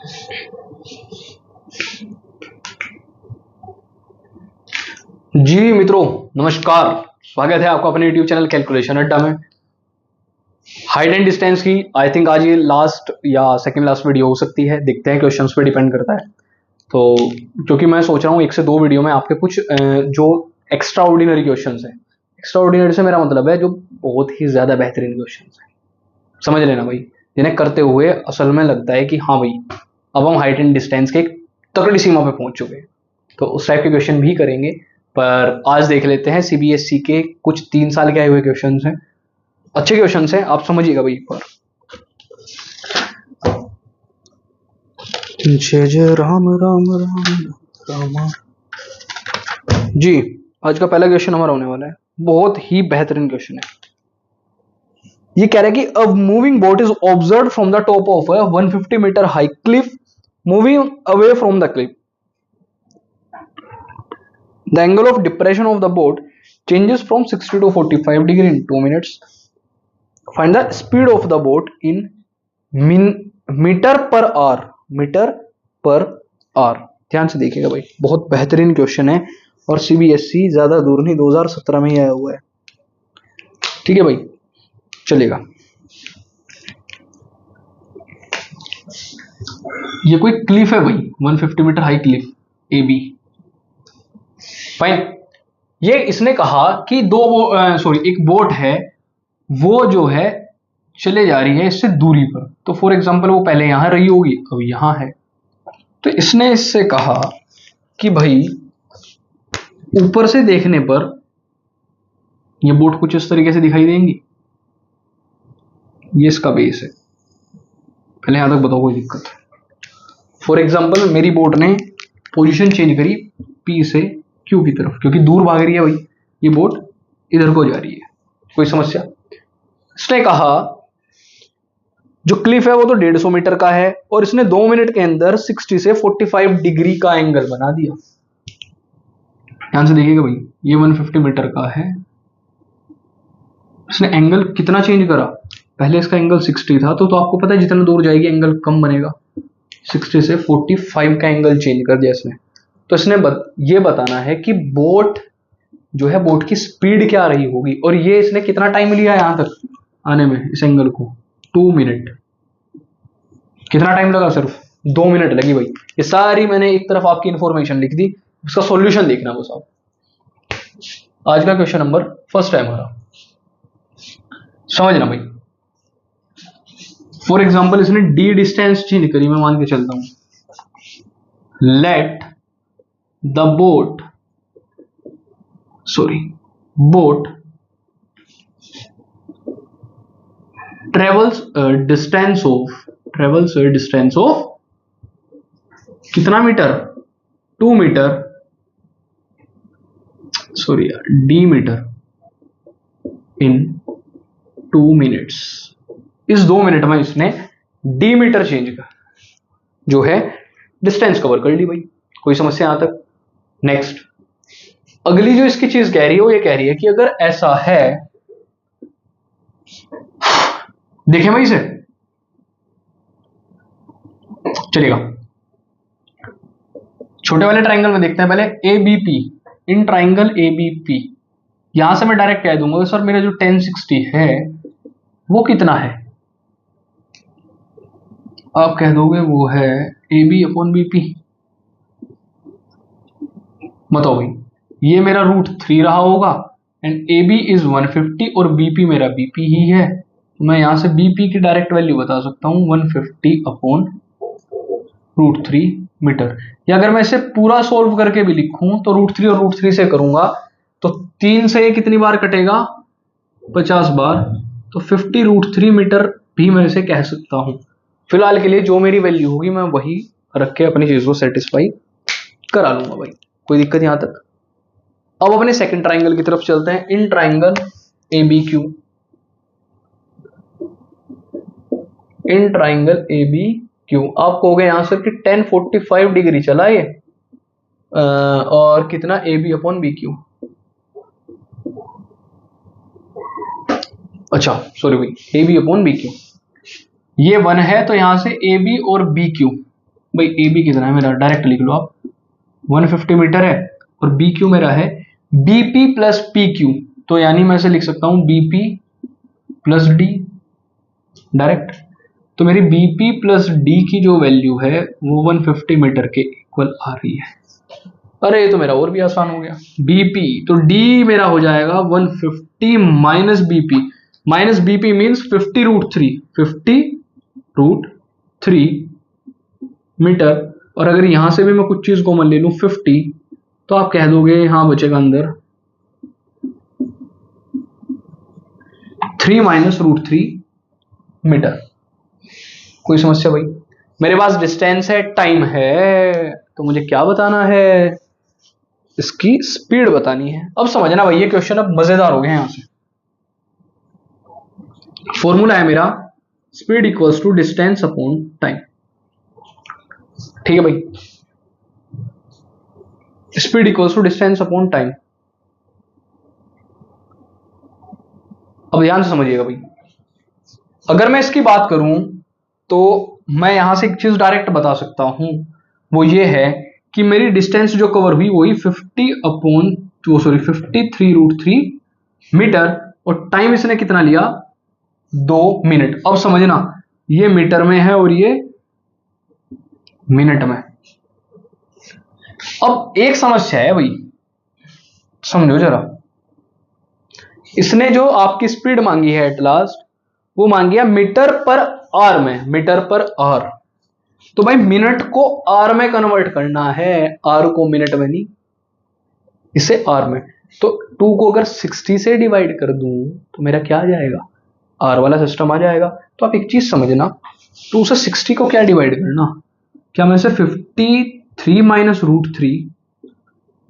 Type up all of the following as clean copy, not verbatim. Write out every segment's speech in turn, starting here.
जी मित्रों, नमस्कार। स्वागत है आपका अपने यूट्यूब चैनल कैलकुलेशन अड्डा में। हाइट एंड डिस्टेंस की आई थिंक आज ये लास्ट या सेकंड लास्ट वीडियो हो सकती है, देखते हैं, क्वेश्चंस पे डिपेंड करता है। तो क्योंकि मैं सोच रहा हूँ 1 से 2 वीडियो में आपके कुछ जो एक्स्ट्रा ऑर्डिनरी क्वेश्चन है, एक्स्ट्रा ऑर्डिनरी से मेरा मतलब है जो बहुत ही ज्यादा बेहतरीन क्वेश्चन है, समझ लेना भाई, जिन्हें करते हुए असल में लगता है कि हाँ भाई अब हम हाइट एंड डिस्टेंस के एक तगड़ी सीमा पे पहुंच चुके हैं। तो उस टाइप के क्वेश्चन भी करेंगे, पर आज देख लेते हैं सीबीएसई के कुछ 3 साल के आए हुए क्वेश्चन हैं। अच्छे क्वेश्चन हैं, आप समझिएगा भाई। पर जय जय राम राम राम राम। जी, आज का पहला क्वेश्चन हमारा होने वाला है, बहुत ही बेहतरीन क्वेश्चन है। ये कह रहा है कि a moving boat is observe from the top of a 150 metre high cliff moving away from the cliff. The angle of depression of the boat changes from 60 to 45 degree in 2 minutes. Find the speed of the boat in metre per hour. Metre per hour, ध्यान से देखिएगा भाई, बहुत बेहतरीन question है और CBSE ज्यादा दूर नहीं, 2017 में ही आया हुआ है। ठीक है भाई, चलेगा। ये कोई क्लिफ है भाई, 150 metre high cliff A B. Fine. ये इसने कहा कि एक बोट है, वो जो है चले जा रही है इससे दूरी पर। तो फॉर एग्जांपल वो पहले यहां रही होगी, अब यहां है। तो इसने इससे कहा कि भाई ऊपर से देखने पर ये बोट कुछ इस तरीके से दिखाई देंगी। ये इसका बेस है। पहले यहां तक बताओ कोई दिक्कत? फॉर एग्जांपल मेरी बोट ने पोजीशन चेंज करी पी से क्यू की तरफ, क्योंकि दूर भाग रही है भाई, ये बोट इधर को जा रही है। कोई समस्या? इसने कहा जो क्लिफ है वो तो 150 मीटर का है और इसने 2 मिनट के अंदर 60 से 45 डिग्री का एंगल बना दिया। ध्यान से देखिएगा भाई, ये 150 मीटर का है, इसने एंगल कितना चेंज करा? पहले इसका एंगल 60 था, तो आपको पता है जितना दूर जाएगी एंगल कम बनेगा। 60 से 45 का एंगल चेंज कर दिया इसने। तो इसने ये बताना है कि बोट जो है, बोट की स्पीड क्या रही होगी, और ये इसने कितना टाइम लिया यहां तक आने में, इस एंगल को 2 मिनट। कितना टाइम लगा? सिर्फ 2 मिनट लगी भाई। ये सारी मैंने एक तरफ आपकी इंफॉर्मेशन लिख दी, उसका सॉल्यूशन देखना बस आप। आज का क्वेश्चन नंबर फर्स्ट है हमारा, समझना भाई। फॉर एग्जाम्पल इसने डी डिस्टेंस चेंज करी, मैं मान के चलता हूं। Let the boat travels a distance of कितना metre? 2 metre, sorry D metre in 2 minutes. इस 2 मिनट में इसने डी मीटर चेंज कर जो है डिस्टेंस कवर कर ली भाई। कोई समस्या यहां तक? नेक्स्ट, अगली जो इसकी चीज कह रही है वो ये कह रही है कि अगर ऐसा है, देखें भाई इसे, चलेगा। छोटे वाले ट्राइंगल में देखते हैं पहले एबीपी, इन ट्राइंगल एबीपी। यहां से मैं डायरेक्ट कह दूंगा सर मेरा जो 1060 है वो कितना है? आप कह दोगे वो है AB अपॉन बीपी। बताओ भाई, ये मेरा √3 रहा होगा एंड AB इज 150 और BP मेरा BP ही है। तो मैं यहां से BP की डायरेक्ट वैल्यू बता सकता हूं 150 अपॉन √3 मीटर। या अगर मैं इसे पूरा सोल्व करके भी लिखूं तो √3 और √3 से करूंगा तो 3 से कितनी बार कटेगा? 50 बार। तो 50 √3 मीटर भी मैं इसे कह सकता हूं। फिलहाल के लिए जो मेरी वैल्यू होगी मैं वही रख के अपनी चीज को सेटिस्फाई करा लूंगा भाई। कोई दिक्कत यहां तक? अब अपने सेकंड ट्राइंगल की तरफ चलते हैं। In triangle ABQ, in triangle ABQ आप कहोगे यहां से कि 1045 डिग्री चला ये और कितना AB अपॉन BQ। अच्छा सॉरी भाई, AB अपॉन BQ ये 1 है, तो यहां से AB और BQ भाई ए बी कितना है मेरा, डायरेक्ट लिख लो आप, 150 मीटर है, और बी क्यू मेरा है बीपी प्लस पी क्यू, तो यानी मैं इसे लिख सकता हूं बीपी प्लस डी डायरेक्ट। तो मेरी बीपी प्लस डी की जो वैल्यू है वो 150 मीटर के इक्वल आ रही है। अरे ये तो मेरा और भी आसान हो गया, बीपी तो डी मेरा हो जाएगा 150 minus BP, minus BP means 50√3, 50√3 metre. और अगर यहां से भी मैं कुछ चीज कॉमन ले लूं 50, तो आप कह दोगे यहां बचेगा अंदर 3 माइनस √3 मीटर। कोई समस्या भाई? मेरे पास डिस्टेंस है, टाइम है, तो मुझे क्या बताना है, इसकी स्पीड बतानी है। अब समझना भाई ये क्वेश्चन अब मजेदार हो गए यहां से। फॉर्मूला है मेरा speed equals to distance upon time. ठीक है भाई, speed equals to distance upon time. अब ध्यान से समझिएगा भाई, अगर मैं इसकी बात करूं तो मैं यहां से एक चीज डायरेक्ट बता सकता हूं, वो ये है कि मेरी डिस्टेंस जो कवर हुई वही 53√3 मीटर, और टाइम इसने कितना लिया, 2 मिनट। अब समझना ये मीटर में है और ये मिनट में। अब एक समस्या है भाई, समझो जरा, इसने जो आपकी स्पीड मांगी है एट लास्ट, वो मांगी है मीटर पर आवर में, मीटर पर आवर। तो भाई मिनट को आवर में कन्वर्ट करना है, आवर को मिनट में नहीं, इसे आवर में। तो 2 को अगर 60 से डिवाइड कर दूं तो मेरा क्या आ जाएगा, आवर वाला सिस्टम आ जाएगा। तो आप एक चीज समझना, 2 से 60 को क्या डिवाइड करना, क्या मैं इसे 53 माइनस √3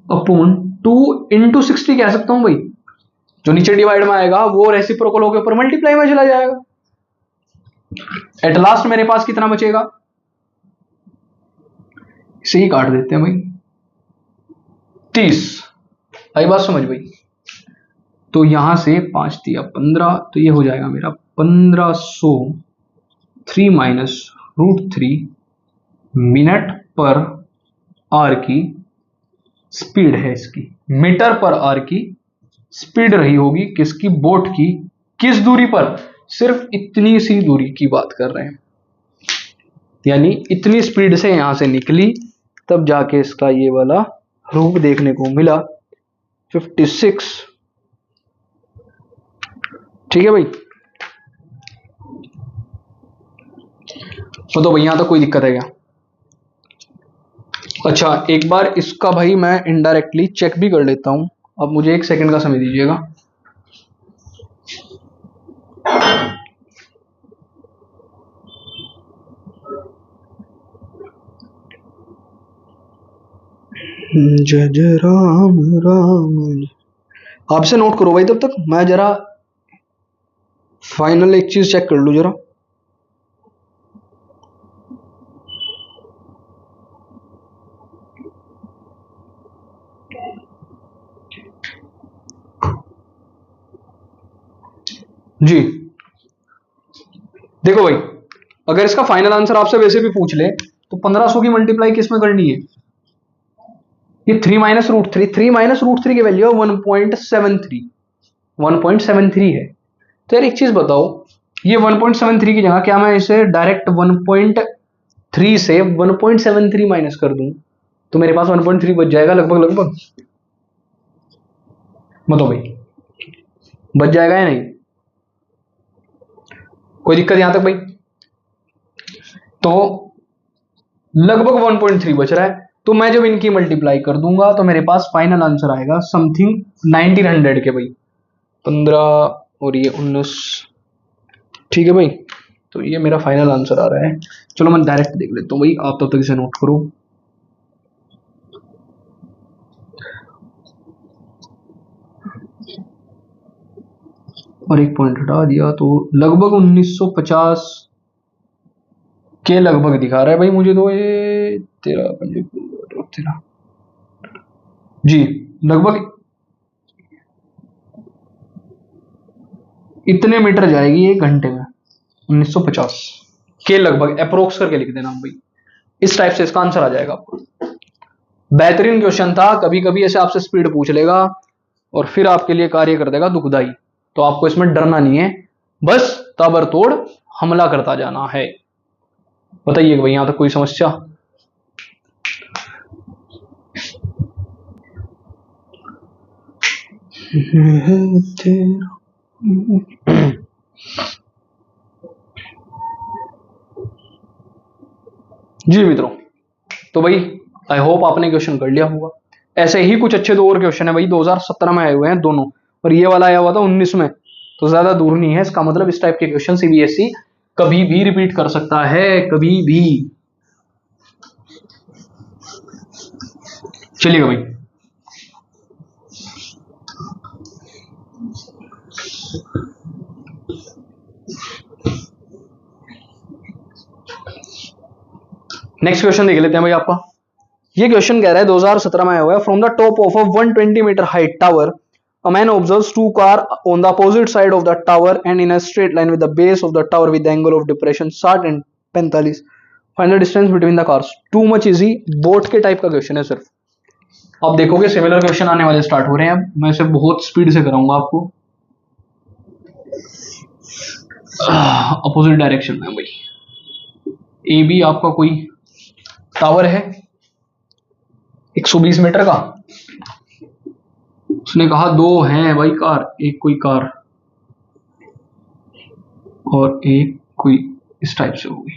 अपॉन 2 इंटू 60 कह सकता हूं भाई। जो नीचे डिवाइड में आएगा वो रेसिप्रोकल होकर ऊपर मल्टीप्लाई में चला जाएगा। एट लास्ट मेरे पास कितना बचेगा, इसे ही काट देते हैं भाई, 30। आई बात समझ भाई? तो यहां से 5 दिया 15, तो ये हो जाएगा मेरा 1500 3 माइनस √3 मिनट पर आवर की स्पीड है इसकी, मीटर पर आवर की स्पीड रही होगी किसकी, बोट की। किस दूरी पर, सिर्फ इतनी सी दूरी की बात कर रहे हैं, यानी इतनी स्पीड से यहां से निकली तब जाके इसका ये वाला रूप देखने को मिला 56। ठीक है भाई, तो भाई यहां तक कोई दिक्कत है क्या? अच्छा एक बार इसका भाई मैं इनडायरेक्टली चेक भी कर लेता हूं, अब मुझे 1 सेकंड का समय दीजिएगा। जय जय राम राम, आपसे नोट करो भाई, तब तक मैं जरा फाइनल एक चीज चेक कर लूं जरा। जी देखो भाई, अगर इसका फाइनल आंसर आपसे वैसे भी पूछ ले तो 1500 की मल्टीप्लाई किस में करनी है, ये 3 माइनस √3, 3 माइनस √3 की वैल्यू 1.73 है। तो यार एक चीज बताओ, ये 1.73 की जगह क्या मैं इसे डायरेक्ट 1.3 से 1.73 माइनस कर दूं तो मेरे पास 1.3 बच जाएगा लगभग लगभग, बताओ भाई बच जाएगा या नहीं? कोई दिक्कत यहां तक भाई? तो लगभग 1.3 बच रहा है, तो मैं जब इनकी मल्टीप्लाई कर दूंगा तो मेरे पास फाइनल आंसर आएगा समथिंग 1900 के भाई, 15 और ये 19। ठीक है भाई, तो ये मेरा फाइनल आंसर आ रहा है। चलो मैं डायरेक्ट देख लेता हूँ भाई, आप तब तक इसे नोट करो। और एक पॉइंट हटा दिया, तो लगभग 1950 के लगभग दिखा रहा है भाई मुझे, तो ये 13 जी लगभग इतने मीटर जाएगी 1 घंटे में, 1950 के लगभग, अप्रोक्स करके लिख देना भाई, इस टाइप से इसका आंसर आ जाएगा आपको। बेहतरीन क्वेश्चन था। कभी कभी ऐसे आपसे स्पीड पूछ लेगा और फिर आपके लिए कार्य कर देगा दुखदाई, तो आपको इसमें डरना नहीं है, बस ताबड़तोड़ हमला करता जाना है। बताइए भाई, यहां तक कोई समस्या? जी मित्रों, तो भाई आई होप आपने क्वेश्चन कर लिया होगा। ऐसे ही कुछ अच्छे दो और क्वेश्चन है भाई, 2017 में आए हुए हैं दोनों, और ये वाला आया हुआ था 19 में, तो ज्यादा दूर नहीं है। इसका मतलब इस टाइप के क्वेश्चन सीबीएसई कभी भी रिपीट कर सकता है, कभी भी। चलिएगा भाई, नेक्स्ट क्वेश्चन देख लेते हैं भाई आपका। ये क्वेश्चन कह रहा है 2017 में आया हुआ है, from the top of a 120 metre height tower a man observes two cars on the opposite side of the tower and in a straight line with the base of the tower with the angle of depression 60 and 45. Find the distance between the cars. Too much easy, boat के type का question है सिर्फ। आप देखोगे similar question आने वाले start हो रहे हैं। अब मैं इसे बहुत स्पीड से कराऊंगा आपको, अपोजिट डायरेक्शन में भाई। ए बी आपका कोई टावर है 120 मीटर का, उसने कहा दो हैं भाई कार, एक कोई कार और एक कोई इस टाइप से होगी,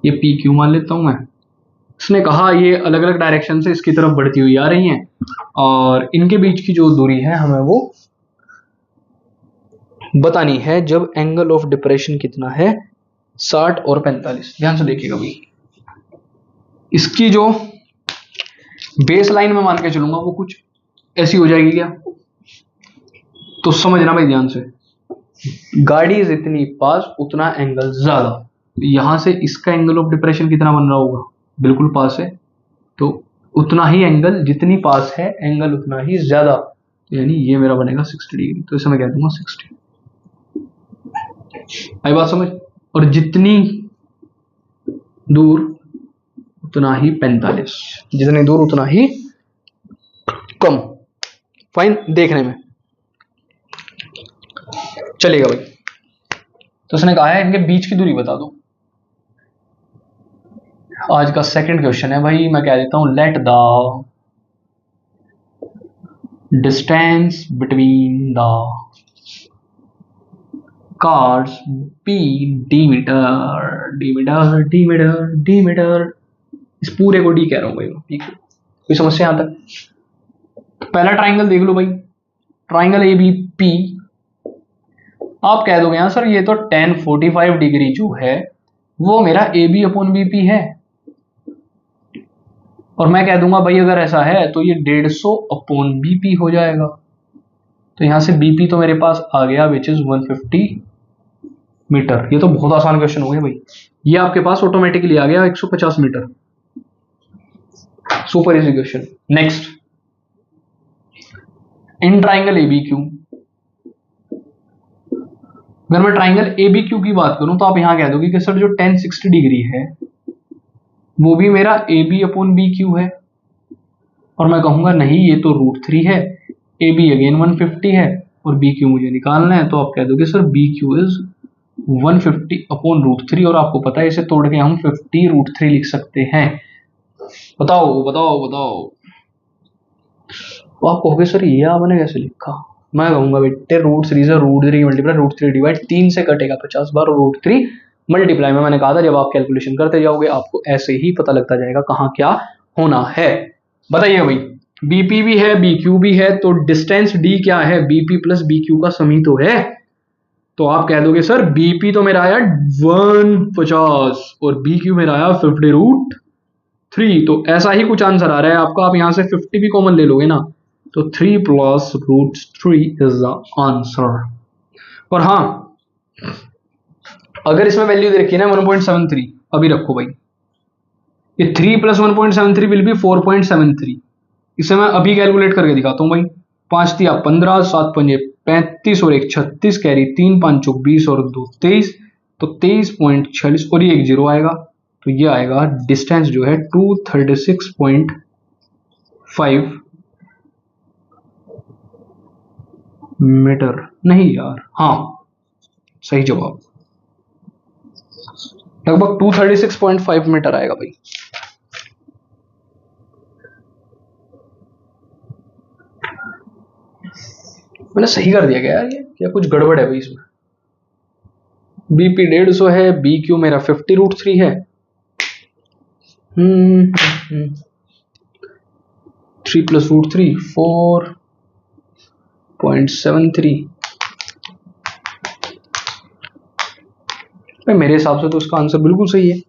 ये पी क्यू मान लेता हूं मैं। उसने कहा ये अलग अलग डायरेक्शन से इसकी तरफ बढ़ती हुई आ रही हैं और इनके बीच की जो दूरी है हमें वो बतानी है जब एंगल ऑफ डिप्रेशन कितना है 60 और 45। ध्यान से देखिएगा भाई, इसकी जो बेस लाइन में मान के चलूंगा वो कुछ ऐसी हो जाएगी क्या, तो समझना भाई ध्यान से। गाड़ी जितनी पास उतना एंगल ज्यादा, यहां से इसका एंगल ऑफ डिप्रेशन कितना बन रहा होगा, बिल्कुल पास है, तो उतना ही एंगल, जितनी पास है एंगल उतना ही ज्यादा, यानी ये मेरा बनेगा 60 डिग्री, तो इसे मैं कह दूंगा 60। आई बात समझ? और जितनी दूर उतना ही 45, जितनी दूर उतना ही कम। फाइन देखने में चलेगा भाई। तो उसने कहा है इनके बीच की दूरी बता दो। आज का सेकंड क्वेश्चन है भाई, मैं कह देता हूं let the distance between the cars be D metre. इस पूरे को डी कह रहा हूं भाई, ठीक है? कोई समस्या यहां तक? पहला ट्राइंगल देख लो भाई, ट्राइंगल ए बी पी। आप कह दोगे यहां सर ये तो tan 45 डिग्री जो है वो मेरा A B upon B P है, और मैं कह दूंगा भाई अगर ऐसा है तो ये 150 अपॉन बी पी हो जाएगा। तो यहां से बी पी तो मेरे पास आ गया विच इज 150 मीटर। ये तो बहुत आसान क्वेश्चन हो गया भाई, ये आपके पास ऑटोमेटिकली आ गया 150 metre. Super easy question. Next, in triangle A B Q, अगर मैं ट्राइंगल ए बी क्यू की बात करूं तो आप यहां कह दोगे कि सर जो tan 60 डिग्री है वो भी मेरा A B upon B Q है, और मैं कहूंगा नहीं ये तो √3 है, ए बी अगेन 150 है और बी क्यू मुझे निकालना है, तो आप कह दोगे sir B Q is 150 upon √3, और आपको पता है इसे तोड़ के हम 50 √3 लिख सकते हैं। बताओ बताओ बताओ। तो आप कहोगे सर ये आपने कैसे लिखा? मैं कहूंगा बेटे √3 से √3 मल्टीप्लाई √3 डिवाइड 3 से कटेगा 50 बार, और √3 मल्टीप्लाई में मैंने कहा था जब आप कैलकुलेशन करते जाओगे आपको ऐसे ही पता लगता जाएगा कहाँ क्या होना है। बताइए भाई, बीपी भी है बीक्यू भी है, तो डिस्टेंस डी क्या है? बीपी प्लस बीक्यू का सम ही तो है। तो आप कह दोगे सर बीपी तो मेरा आया 150 और बीक्यू मेरा आया 50 √3, तो ऐसा ही कुछ आंसर आ रहा है आपका। आप यहां से 50 भी कॉमन ले लोगे ना, तो 3 + √3 इज द आंसर। और हाँ, अगर इसमें वैल्यू दे रखी है ना 1.73, अभी रखो भाई, ये 3 + 1.73 विल बी 4.73। इसे मैं अभी कैलकुलेट करके दिखाता हूं भाई। 5 × 15, 7 × 35 और 1 36, कैरी 3 × 5 = 20 और 2 23, तो 23.46 और ये 1 0 आएगा। तो ये आएगा डिस्टेंस जो है 236.5 मीटर। नहीं यार, हाँ सही जवाब, लगभग 236.5 मीटर आएगा भाई। मैंने सही कर दिया क्या यार? ये क्या कुछ गड़बड़ है भाई इसमें? बीपी 150 है, बी क्यू मेरा 50√3 है। 3 + √3 4.73। मेरे हिसाब से तो इसका आंसर बिल्कुल सही है।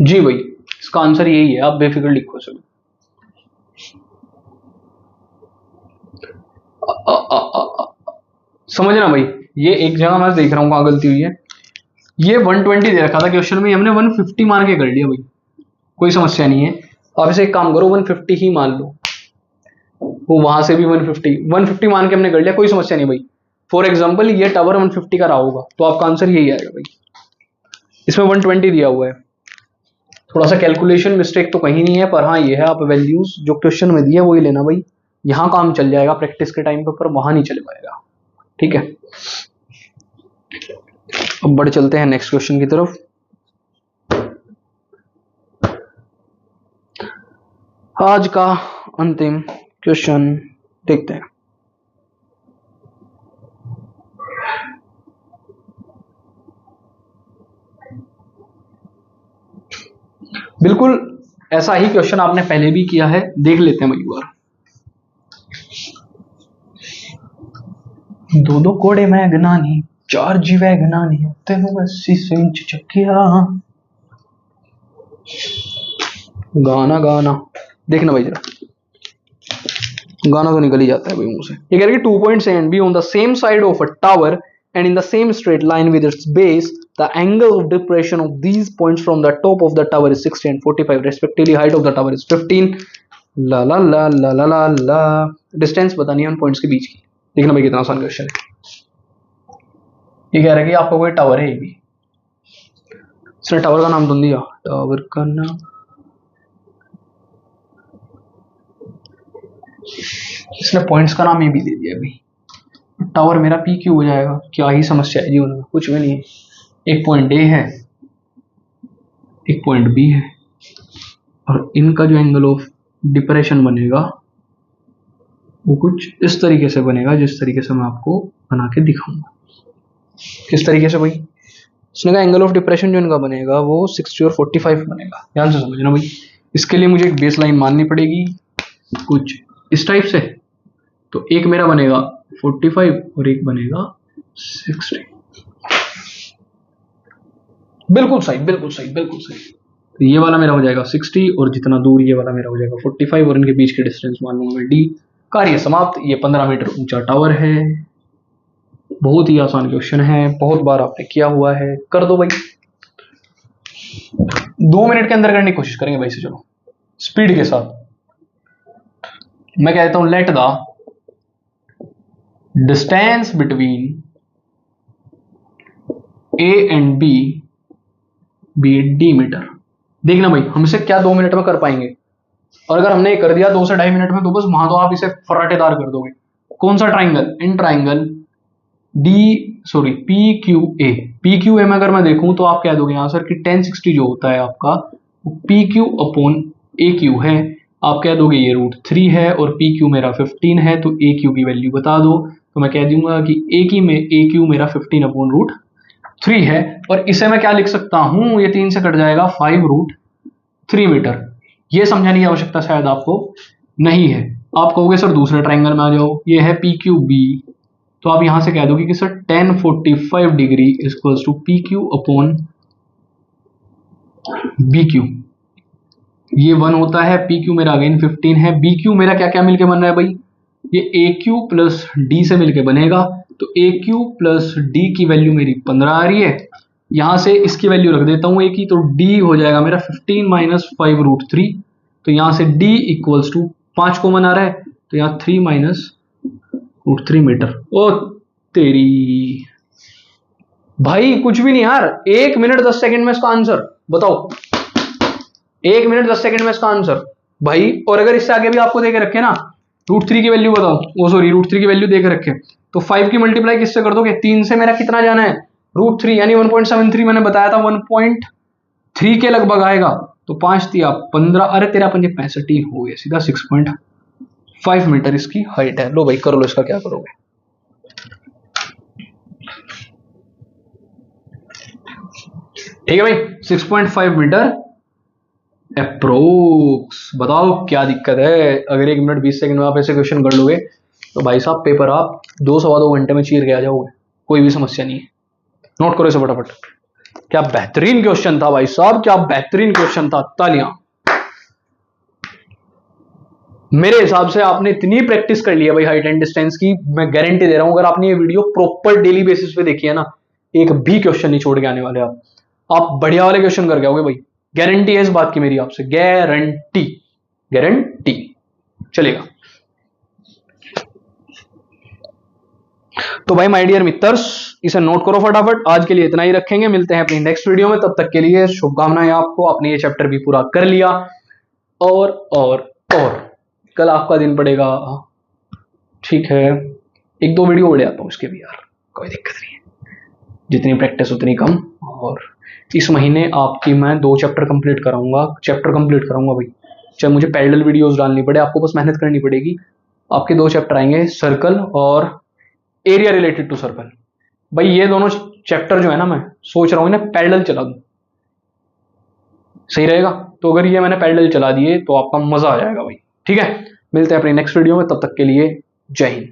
जी भाई, इसका आंसर यही है, आप बेफिक्र लिखो सभी। समझना भाई, ये एक जगह मैं देख रहा हूँ कहाँ गलती हुई है। ये 120 दे रखा था क्वेश्चन में, हमने 150 मान के कर लिया भाई, कोई समस्या नहीं है। आप इसे एक काम करो, 150 ही मान लो, वो वहां से भी 150 मान के हमने कर लिया, कोई समस्या नहीं भाई। फॉर एग्जाम्पल ये टावर 150 का रहा होगा, तो आपका आंसर यही आएगा भाई। इसमें 120 दिया हुआ है, थोड़ा सा कैलकुलेशन मिस्टेक तो कहीं नहीं है, पर हाँ ये है, आप वैल्यूज जो क्वेश्चन में दिया वही लेना भाई। यहाँ काम चल जाएगा प्रैक्टिस के टाइम पर वहां नहीं चल पाएगा, ठीक है। अब बढ़ चलते हैं नेक्स्ट क्वेश्चन की तरफ। आज का अंतिम क्वेश्चन देखते हैं। बिल्कुल ऐसा ही क्वेश्चन आपने पहले भी किया है, देख लेते हैं भाई एक बार। दो दो कोड़े मैं गनानी, 4 जीवे गनानी, तेनू 80 इंच चक्किया। गाना गाना देखना भाई जरा, गाना तो निकल ही जाता है भाई मुंह से। ये कह रहे हैं 2 points A and B on the same side of a tower and in the same straight line with its base, the angle of depression of these points from the top of the tower is 60 and 45 respectively. Height of the tower is 15. ला ला ला ला ला ला ला। Distance बतानी है उन पॉइंट्स के बीच की। देखना भाई कितना आसान क्वेश्चन है। ये कह रहा है कि आपका कोई टावर है, ये भी इसने टावर का नाम तो दिया, टावर का नाम इसने पॉइंट्स का नाम ये भी दे दिया अभी। टावर मेरा पी क्यू हो जाएगा, क्या ही समस्या है जीवन में, कुछ भी नहीं है। एक पॉइंट ए है, एक पॉइंट बी है, और इनका जो एंगल ऑफ डिप्रेशन बनेगा वो कुछ इस तरीके से बनेगा, जिस तरीके से मैं आपको बना के दिखाऊंगा। किस तरीके से भाई? इसने कहा एंगल ऑफ डिप्रेशन जो इनका बनेगा वो 60 और 45 बनेगा। ध्यान से समझना भाई, इसके लिए मुझे एक बेस लाइन माननी पड़ेगी कुछ इस टाइप से। तो एक मेरा बनेगा 45 और एक बनेगा 60। बिल्कुल सही, बिल्कुल सही, बिल्कुल सही। तो ये वाला मेरा हो जाएगा 60 और जितना दूर ये वाला मेरा हो जाएगा 45 और इनके बीच के डिस्टेंस मान लूंगा डी। कार्य समाप्त। ये 15 मीटर ऊंचा टावर है। बहुत ही आसान क्वेश्चन है, बहुत बार आपने किया हुआ है। कर दो भाई, 2 मिनट के अंदर करने की कोशिश करेंगे भाई से। चलो स्पीड के साथ मैं कहता हूं let the distance between A and B be D metre. देखना भाई हम इसे क्या 2 मिनट में कर पाएंगे, और अगर हमने कर दिया 2 से 2.5 मिनट में तो बस वहां तो आप इसे फर्राटेदार कर दोगे। कौन सा triangle? In triangle P Q A में अगर मैं देखूं तो आप कह दोगे आंसर कि 1060 जो होता है आपका वो पी क्यू अपॉन ए क्यू है। आप कह दोगे ये √3 है और पी क्यू मेरा 15 है, तो ए क्यू की वैल्यू बता दो। तो मैं कह दूंगा कि ए क्यू मेरा 15 अपॉन √3 है। और इसे मैं क्या लिख सकता हूं, ये 3 से कट जाएगा 5√3 मीटर। ये समझाने की आवश्यकता शायद आपको नहीं है। आप कहोगे सर दूसरे ट्राइंगल में आ जाओ, ये है पी क्यू बी, तो आप यहां से कह दोगे कि sir 1045 degree equals to P Q upon B Q. ये 1 होता है, पी क्यू मेरा अगेन 15 है, बी क्यू मेरा क्या क्या मिलके बन रहा है भाई, ये ए क्यू प्लस डी से मिलके बनेगा। तो ए क्यू प्लस डी की वैल्यू मेरी 15 आ रही है, यहां से इसकी वैल्यू रख देता हूं एक ही, तो d हो जाएगा मेरा 15 माइनस 5√3। तो यहां से d इक्वल्स टू 5 कॉमन आ रहा है, तो यहां 3 माइनस √3 मीटर। ओ तेरी भाई कुछ भी नहीं यार, 1 मिनट 10 सेकंड में इसका आंसर बताओ, 1 मिनट 10 सेकंड में इसका आंसर भाई। और अगर इससे आगे भी आपको देके रखे ना √3 की वैल्यू बताओ, वो सॉरी √3 की वैल्यू देके रखे, तो 5 की मल्टीप्लाई किससे कर दोगे, 3 से मेरा कितना जाना है √3, यानी 1.73 मैंने बताया था 1.3 के लगभग आएगा। तो 5 दिया 15, अरे तेरा 5 65 ही हो गया सीधा। 6.5 मीटर इसकी हाइट है। लो भाई कर लो, इसका क्या करोगे। ठीक है भाई, 6.5 मीटर अप्रोक्स। बताओ क्या दिक्कत है। अगर 1 मिनट 20 सेकंड में आप ऐसे क्वेश्चन कर लोगे तो भाई साहब पेपर आप 2 सवा 2 घंटे में चीर के आ जाओगे, कोई भी समस्या नहीं है। नोट करो इसे फटाफट। क्या बेहतरीन क्वेश्चन था भाई साहब, क्या बेहतरीन क्वेश्चन था। तालियां। मेरे हिसाब से आपने इतनी प्रैक्टिस कर ली है भाई हाइट एंड डिस्टेंस की, मैं गारंटी दे रहा हूं अगर आपने ये वीडियो प्रॉपर डेली बेसिस पे देखी है ना, एक भी क्वेश्चन नहीं छोड़ के आने वाले आप बढ़िया वाले क्वेश्चन करके आओगे भाई। गारंटी है इस बात की मेरी आपसे, गारंटी गारंटी। चलेगा तो भाई माय डियर मित्रस, इसे नोट करो फटाफट। आज के लिए इतना ही रखेंगे, मिलते हैं अपनी नेक्स्ट वीडियो में। तब तक के लिए शुभकामनाएं आपको, आपने ये चैप्टर भी पूरा कर लिया। और कल आपका दिन पड़ेगा, ठीक है, 1-2 वीडियो बढ़ जाता हूँ इसके भी यार, कोई दिक्कत नहीं है, जितनी प्रैक्टिस उतनी कम। और इस महीने आपकी मैं 2 चैप्टर कंप्लीट कराऊंगा भाई, चाहे मुझे पैरेलल वीडियोस डालनी पड़े, आपको बस मेहनत करनी पड़ेगी। आपके 2 चैप्टर आएंगे, सर्कल और एरिया रिलेटेड टू सर्कल। भाई ये दोनों चैप्टर जो है ना, मैं सोच रहा हूँ इन्हें पैरेलल चला दूं, सही रहेगा। तो अगर ये मैंने पैरेलल चला दिए तो आपका मजा आ जाएगा भाई। ठीक है, मिलते हैं अपनी नेक्स्ट वीडियो में, तब तक के लिए जय हिंद।